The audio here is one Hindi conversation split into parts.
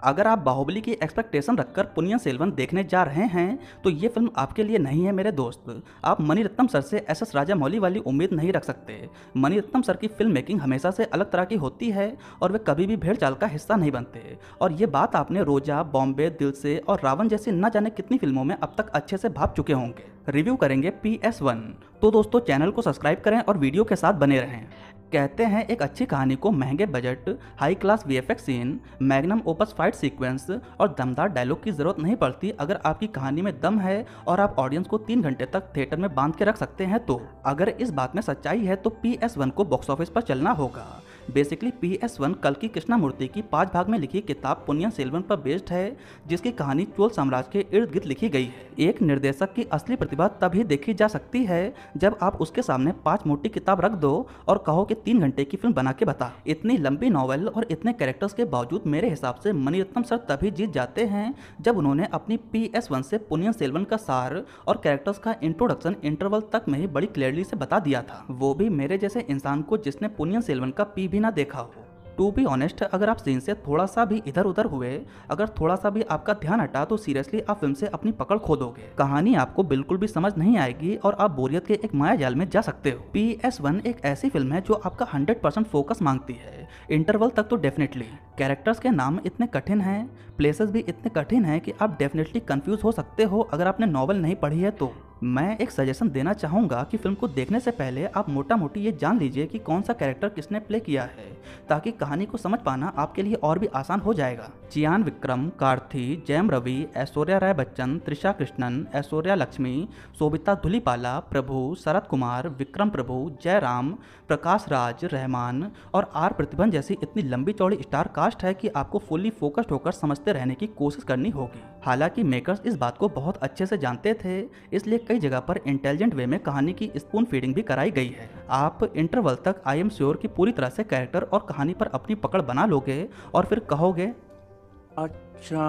अगर आप बाहुबली की एक्सपेक्टेशन रखकर पुनियन सेल्वन देखने जा रहे हैं तो ये फिल्म आपके लिए नहीं है मेरे दोस्त। आप मणिरत्नम सर से एस राजामौली वाली उम्मीद नहीं रख सकते। मणिरत्नम सर की फिल्म मेकिंग हमेशा से अलग तरह की होती है और वे कभी भी भेड़ चाल का हिस्सा नहीं बनते। और ये बात आपने रोजा, बॉम्बे, दिल से और रावण जैसी न जाने कितनी फिल्मों में अब तक अच्छे से भाप चुके होंगे। रिव्यू करेंगे PS1। तो दोस्तों चैनल को सब्सक्राइब करें और वीडियो के साथ बने रहें। कहते हैं एक अच्छी कहानी को महंगे budget, high class VFX scene, magnum opus fight sequence और दमदार डायलॉग की जरूरत नहीं पड़ती अगर आपकी कहानी में दम है और आप ऑडियंस को 3 घंटे तक थिएटर में बांध के रख सकते हैं। तो अगर इस बात में सच्चाई है तो PS1 को बॉक्स ऑफिस पर चलना होगा। बेसिकली PS1 कल्कि कृष्णमूर्ति की 5 भाग में लिखी किताब पुनियन सेल्वन पर बेस्ड है, जिसकी कहानी चोल साम्राज्य के इर्द गिर्द लिखी गई है। एक निर्देशक की असली प्रतिभा तभी देखी जा सकती है जब आप उसके सामने 5 मोटी किताब रख दो और कहो कि 3 घंटे की फिल्म बना के बता। इतनी लंबी नॉवेल और इतने कैरेक्टर्स के बावजूद मेरे हिसाब से मणिरत्नम सर तभी जीत जाते हैं जब उन्होंने अपनी PS1 से पुनियन सेल्वन का सार और कैरेक्टर्स का इंट्रोडक्शन इंटरवल तक में ही बड़ी क्लियरली से बता दिया था, वो भी मेरे जैसे इंसान को जिसने पुनियन सेल्वन का पी भी ना देखा हो। टू बी ऑनेस्ट, अगर आप सीन से थोड़ा सा भी इधर उधर हुए, अगर थोड़ा सा भी आपका ध्यान हटा तो सीरियसली आप फिल्म से अपनी पकड़ खो दोगे। कहानी आपको बिल्कुल भी समझ नहीं आएगी और आप बोरियत के एक माया जाल में जा सकते हो। PS1 एक ऐसी फिल्म है जो आपका 100% फोकस मांगती है। इंटरवल तक तो डेफिनेटली। कैरेक्टर्स के नाम इतने कठिन हैं, प्लेसेस भी इतने कठिन हैं कि आप डेफिनेटली कंफ्यूज हो सकते हो अगर आपने नॉवल नहीं पढ़ी है तो। मैं एक सजेशन देना चाहूँगा कि फिल्म को देखने से पहले आप मोटा मोटी ये जान लीजिए कि कौन सा कैरेक्टर किसने प्ले किया है, ताकि कहानी को समझ पाना आपके लिए और भी आसान हो जाएगा। चियान विक्रम, कार्थी, जयम रवि, ऐश्वर्या राय बच्चन, त्रिशा कृष्णन, ऐश्वर्या लक्ष्मी, सोबिता धुलीपाला, प्रभु, शरद कुमार, विक्रम प्रभु, जयराम, प्रकाश राज, रहमान और आर प्रतिभन जैसी इतनी लंबी चौड़ी स्टार कास्ट है कि आपको फुल्ली फोकस्ड होकर समझते रहने की कोशिश करनी होगी। हालांकि मेकर्स इस बात को बहुत अच्छे से जानते थे, इसलिए कई जगह पर इंटेलिजेंट वे में कहानी की स्पून फीडिंग भी कराई गई है। आप इंटरवल तक आई एम श्योर कि पूरी तरह से कैरेक्टर और कहानी पर अपनी पकड़ बना लोगे और फिर कहोगे अच्छा।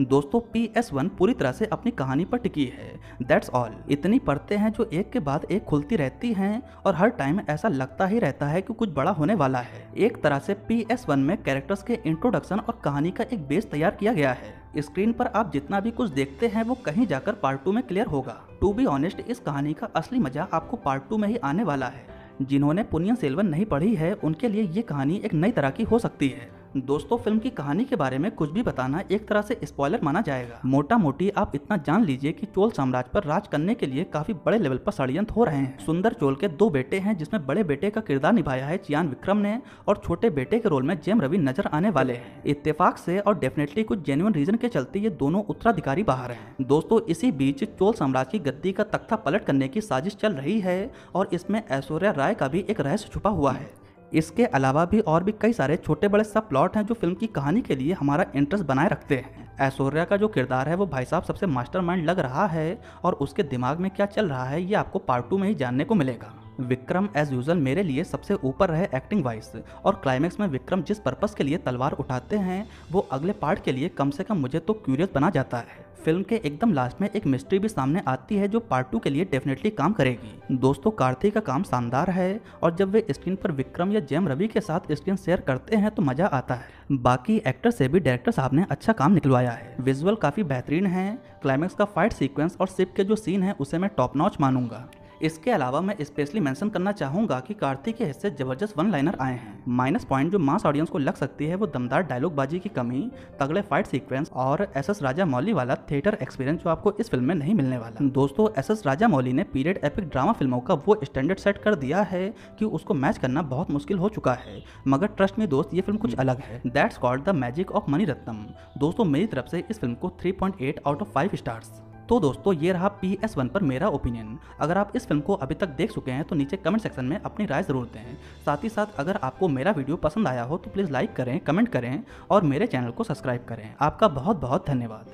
दोस्तों PS1 पूरी तरह से अपनी कहानी पर टिकी है। That's all. इतनी परतें हैं जो एक के बाद एक खुलती रहती हैं और हर टाइम ऐसा लगता ही रहता है कि कुछ बड़ा होने वाला है। एक तरह से PS1 में कैरेक्टर्स के इंट्रोडक्शन और कहानी का एक बेस तैयार किया गया है। स्क्रीन पर आप जितना भी कुछ देखते हैं वो कहीं जाकर पार्ट 2 में क्लियर होगा। टू बी ऑनेस्ट, इस कहानी का असली मजा आपको पार्ट 2 में ही आने वाला है। जिन्होंने पुनियन सेल्वन नहीं पढ़ी है उनके लिए ये कहानी एक नई तरह की हो सकती है। दोस्तों फिल्म की कहानी के बारे में कुछ भी बताना एक तरह से स्पॉइलर माना जाएगा। मोटा मोटी आप इतना जान लीजिए कि चोल साम्राज्य पर राज करने के लिए काफी बड़े लेवल पर षड्यंत्र हो रहे हैं। सुंदर चोल के 2 बेटे हैं, जिसमें बड़े बेटे का किरदार निभाया है चियान विक्रम ने और छोटे बेटे के रोल में जयम रवि नजर आने वाले हैं। इत्तेफाक से और डेफिनेटली कुछ जेन्युइन रीजन के चलते ये दोनों उत्तराधिकारी बाहर हैं। दोस्तों इसी बीच चोल साम्राज्य की गद्दी का तख्ता पलट करने की साजिश चल रही है और इसमें ऐश्वर्या राय का भी एक रहस्य छुपा हुआ है। इसके अलावा भी और भी कई सारे छोटे बड़े सब प्लॉट हैं जो फिल्म की कहानी के लिए हमारा इंटरेस्ट बनाए रखते हैं। ऐश्वर्या का जो किरदार है वो भाई साहब सबसे मास्टरमाइंड लग रहा है और उसके दिमाग में क्या चल रहा है ये आपको पार्ट 2 में ही जानने को मिलेगा। विक्रम एज यूजुअल मेरे लिए सबसे ऊपर रहे एक्टिंग वाइज और क्लाइमैक्स में विक्रम जिस पर्पस के लिए तलवार उठाते हैं वो अगले पार्ट के लिए कम से कम मुझे तो क्यूरियस बना जाता है। फिल्म के एकदम लास्ट में एक मिस्ट्री भी सामने आती है जो पार्ट 2 के लिए डेफिनेटली काम करेगी। दोस्तों कार्थी का काम शानदार है और जब वे स्क्रीन पर विक्रम या जयम रवि के साथ स्क्रीन शेयर करते हैं तो मजा आता है। बाकी एक्टर से भी डायरेक्टर साहब ने अच्छा काम निकलवाया है। विजुअल काफी बेहतरीन है। क्लाइमैक्स का फाइट सीक्वेंस और शिप के जो सीन है उसे मैं टॉप नॉच मानूंगा। इसके अलावा मैं स्पेशली मेंशन करना चाहूंगा कि कार्तिक के हिस्से जबरदस्त वन लाइनर आए हैं। माइनस पॉइंट जो मास ऑडियंस को लग सकती है वो दमदार डायलॉग बाजी की कमी, तगड़े फाइट सीक्वेंस और SS राजामौली वाला थिएटर एक्सपीरियंस जो आपको इस फिल्म में नहीं मिलने वाला। दोस्तों SS राजामौली ने पीरियड एपिक ड्रामा फिल्मों का वो स्टैंडर्ड सेट कर दिया है कि उसको मैच करना बहुत मुश्किल हो चुका है, मगर ट्रस्ट मी दोस्त ये फिल्म कुछ अलग है। That's called the magic of Maniratnam. दोस्तों मेरी तरफ से इस फिल्म को 3.8 आउट ऑफ 5 स्टार्स। तो दोस्तों ये रहा PS1 पर मेरा ओपिनियन। अगर आप इस फिल्म को अभी तक देख चुके हैं तो नीचे कमेंट सेक्शन में अपनी राय जरूर दें। साथ ही साथ अगर आपको मेरा वीडियो पसंद आया हो तो प्लीज़ लाइक करें, कमेंट करें और मेरे चैनल को सब्सक्राइब करें। आपका बहुत बहुत धन्यवाद।